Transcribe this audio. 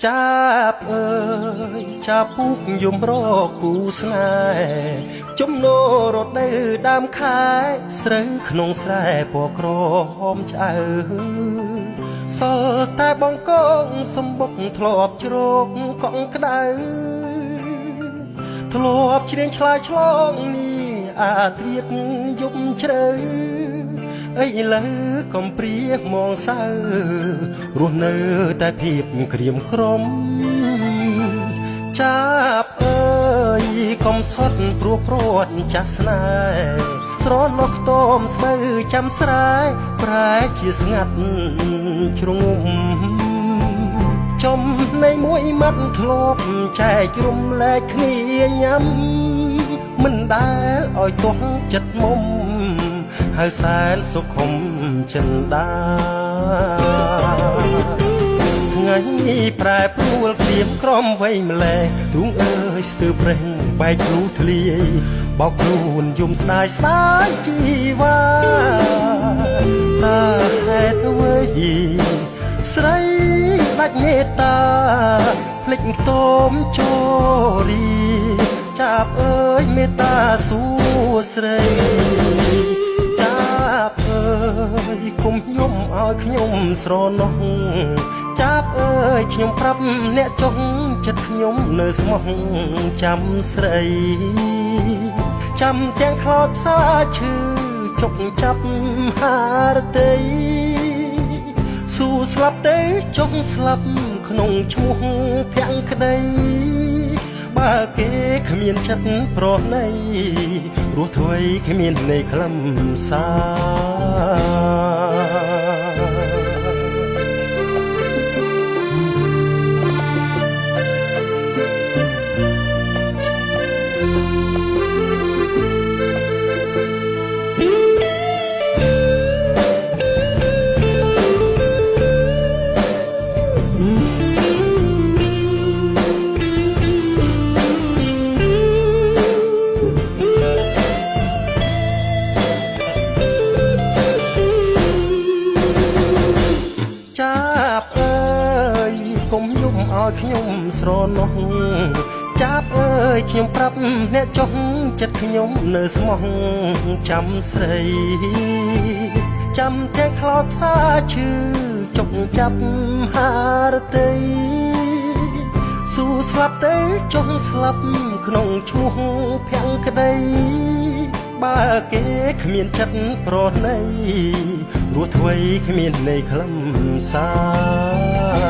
ចាប់អើយចាប់ពុកយំរកគូស្នេហ៍ជំនោរត់នៅដើមខែស្រូវក្នុងស្រែពណ៌ក្រហមឆ្អៅសល់តែបងកងសម្បុកធ្លាប់ជ្រកកង់ក្ដៅធ្លាប់ជ្រៀងឆ្លើយឆ្លងនេះអាត្រៀតយប់ជ្រៅអីលើកំព្រាមងសៅរស់នៅតែភាពក្រៀមក្រំចាប់អើយកុំសត់ព្រោះព្រាត់ចាស់ស្នេហ៍ស្រណោះខ្ទមស្បូវចាំស្រែប្រែជាស្ងាត់ជ្រងំចំណៃមួយម៉ាត់ធ្លាប់ចែករំលែកគ្នាញ៉ាំមិនដែលឲ្យទាស់ចិត្តមុំហើយសែនសុខុមចិនដាថ្ងៃប្រែប្រួលក្រៀមក្រំវ័យម្លេះទ្រូងអើយស្ទើរប្រេះបែកគ្រូធ្លាយបោកខ្លួនយំស្ដាយស្ដាយជីវ៉ាតើហេតុអ្វីស្រីបាច់មេត្តាភ្លេចខ្ទមជរីចាប់អើយមេត្តាសួស្រីចាប់អើយគុំខ្ញុំឲ្យខ្ញុំស្រណោះចាប់អើយខ្ញុំប្រាប់អ្នកចុងចិត្តខ្ញុំនៅស្មោះចាំស្រីចាំទាំងខ្លោចផ្សាឈឺចុកចាប់ហារតីស៊ូស្លាប់ទេចុងស្លាប់ក្នុងឈ្មោះភក្តីបើគេគ្មានចិត្តប្រណីរស់ធ្វៃគ្មានន័យខ្លឹមសារចាប់អើយកុំយំឲ្យខ្ញុំស្រណោះចាប់អើយខ្ញុំប្រាប់អ្នកចុះចិត្តខ្ញុំនៅស្មោះចាំស្រីចាំទាំងខ្លោចផ្សាឈឺចុកចាប់ហារតីស៊ូស្លាប់ទេចុះស្លាប់ក្នុងឈ្មោះភក្តីបើគេគ្មានចិត្តប្រណីរស់ធ្វៃគ្មានន័យខ្លឹមសារ